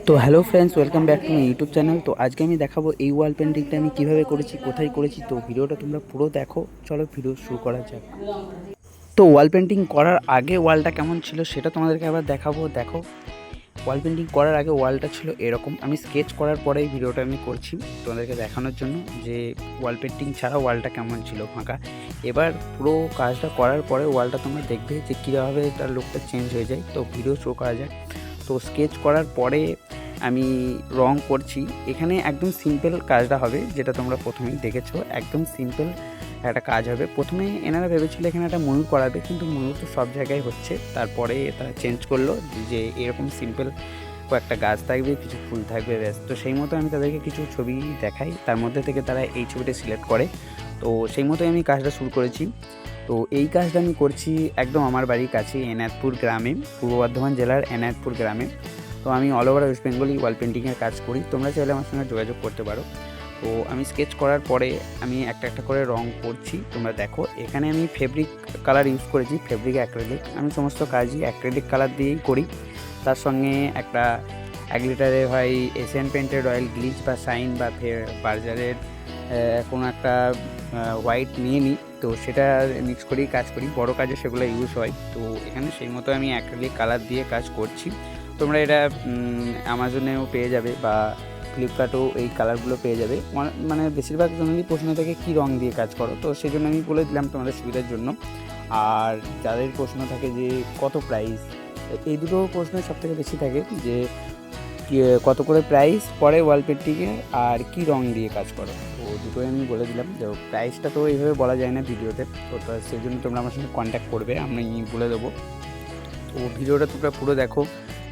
তো hello friends, welcome back to my YouTube channel. তো আজকে আমি দেখাবো এই ওয়াল পেন্টিংটা আমি কীভাবে করেছি, কোথায় করেছি। তো ভিডিওটা তোমরা পুরো দেখো। চলো ভিডিও শুরু করা যাক। তো ওয়াল পেন্টিং করার আগে ওয়ালটা কেমন ছিল সেটা তোমাদেরকে আবার দেখাবো। দেখো, ওয়াল পেন্টিং করার আগে ওয়ালটা ছিল এরকম। আমি স্কেচ করার পরেই ভিডিওটা আমি করছি তোমাদেরকে দেখানোর জন্য যে ওয়াল পেন্টিং ছাড়া ওয়ালটা কেমন ছিল, ফাঁকা। এবার পুরো কাজটা করার পরে ওয়ালটা তোমরা দেখবে যে কীভাবে তার লুকটা চেঞ্জ হয়ে যায়। তো ভিডিও শুরু করা যায়। তো স্কেচ করার পরে আমি রং করছি। এখানে একদম সিম্পল কাজটা হবে, যেটা তোমরা প্রথমেই দেখেছো। একদম সিম্পল একটা কাজ হবে। প্রথমে এনারা ভেবেছিল এখানে একটা ময়ূর করাবে, কিন্তু ময়ূর তো সব জায়গায় হচ্ছে। তারপরে তারা চেঞ্জ করলো যে এরকম সিম্পল কয়েকটা গাছ থাকবে, কিছু ফুল থাকবে, ব্যাস। তো সেই মতো আমি তাদেরকে কিছু ছবি দেখাই, তার মধ্যে থেকে তারা এই ছবিটা সিলেক্ট করে। তো সেই মতোই আমি কাজটা শুরু করেছি। তো এই কাজটা আমি করছি একদম আমার বাড়ির কাছে, এনায়তপুর গ্রামে, পূর্ব বর্ধমান জেলার এনায়তপুর গ্রামে। তো আমি অল ওভার ওয়েস্ট বেঙ্গলই ওয়াল পেন্টিংয়ের কাজ করি। তোমরা চাইলে আমার সঙ্গে যোগাযোগ করতে পারো। তো আমি স্কেচ করার পরে আমি একটা একটা করে রং করছি। তোমরা দেখো, এখানে আমি ফেব্রিক কালার ইউজ করেছি, ফেব্রিক অ্যাক্রিলিক। আমি সমস্ত কাজই অ্যাক্রিলিক কালার দিয়েই করি। তার সঙ্গে একটা 1 লিটারের হয় এশিয়ান পেন্টের রয়্যাল গ্লিচ বা শাইন বা বার্জারের কোনো একটা হোয়াইট নিয়ে নিই। তো সেটা মিক্স করেই কাজ করি, বড় কাজে সেগুলো ইউজ হয়। তো এখানে সেই মতো আমি অ্যাক্রিলিক কালার দিয়ে কাজ করছি। তোমরা এটা অ্যামাজনেও পেয়ে যাবে বা ফ্লিপকার্টেও এই কালারগুলো পেয়ে যাবে। মানে বেশিরভাগ জনেরই প্রশ্ন থাকে কী রং দিয়ে কাজ করো, তো সেই জন্য আমি বলে দিলাম তোমাদের সুবিধার জন্য। আর যাদের প্রশ্ন থাকে যে কত প্রাইস, এই দুটো প্রশ্ন সবথেকে বেশি থাকে, যে কত করে প্রাইস পড়ে ওয়াল পেন্টিংয়ে আর কী রং দিয়ে কাজ করো। তো দুটোই আমি বলে দিলাম। যে প্রাইসটা তো এইভাবে বলা যায় না ভিডিওতে, তো সেই জন্য তোমরা আমার সঙ্গে কন্ট্যাক্ট করবে, আমি বলে দেবো। তো ভিডিওটা তোমরা পুরো দেখো।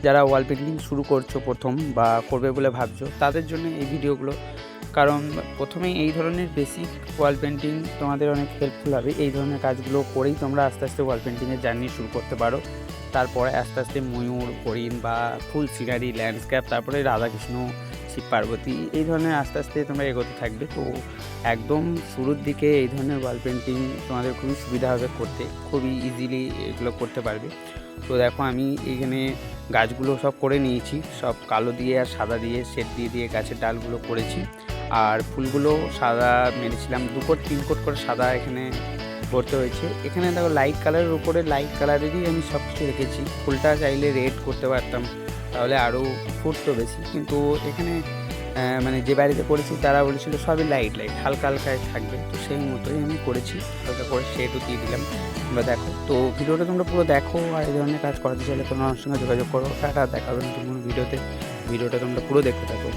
যারা ওয়াল পেন্টিং শুরু করছো প্রথম বা করবে বলে ভাবছো, তাদের জন্য এই ভিডিওগুলো। কারণ প্রথমেই এই ধরনের বেসিক ওয়াল পেন্টিং তোমাদের অনেক হেল্পফুল হবে। এই ধরনের কাজগুলো করেই তোমরা আস্তে আস্তে ওয়াল পেন্টিংয়ের জার্নি শুরু করতে পারো। তারপরে আস্তে আস্তে ময়ূর, হরিণ বা ফুল সিনারি, ল্যান্ডস্কেপ, তারপরে রাধাকৃষ্ণ, শিব পার্বতী, এই ধরনের আস্তে আস্তে তোমরা এগোতে থাকবে। তো একদম শুরুর দিকে এই ধরনের ওয়াল পেন্টিং তোমাদের খুবই সুবিধা হবে করতে, খুবই ইজিলি এগুলো করতে পারবে। তো দেখো, আমি এইখানে গাছগুলো সব করে নিয়েছি, সব কালো দিয়ে আর সাদা দিয়ে শেড দিয়ে দিয়ে গাছের ডালগুলো করেছি। আর ফুলগুলো সাদা মেরেছিলাম, 2 কোট 3 কোট করে সাদা এখানে করতে হয়েছে। এখানে দেখো লাইট কালারের উপরে লাইট কালারেরই আমি সব কিছু রেখেছি। ফুলটা চাইলে রেড করতে পারতাম, তাহলে আরও ফুটতো বেশি, কিন্তু এখানে মানে যে বাড়িতে করেছি তারা বলেছিল সবই লাইট লাইট হালকা হালকায় থাকবে। তো সেই মতোই আমি করেছি, হালকা করে শেডও দিয়ে দিলাম। তোমরা দেখো, তো ভিডিওটা তোমরা পুরো দেখো। আর এই ধরনের কাজ করাতে চাইলে তোমরা আমার সঙ্গে যোগাযোগ করো। টাটা, দেখাবেন কোনো ভিডিওতে। ভিডিওটা তোমরা পুরো দেখতে থাকো।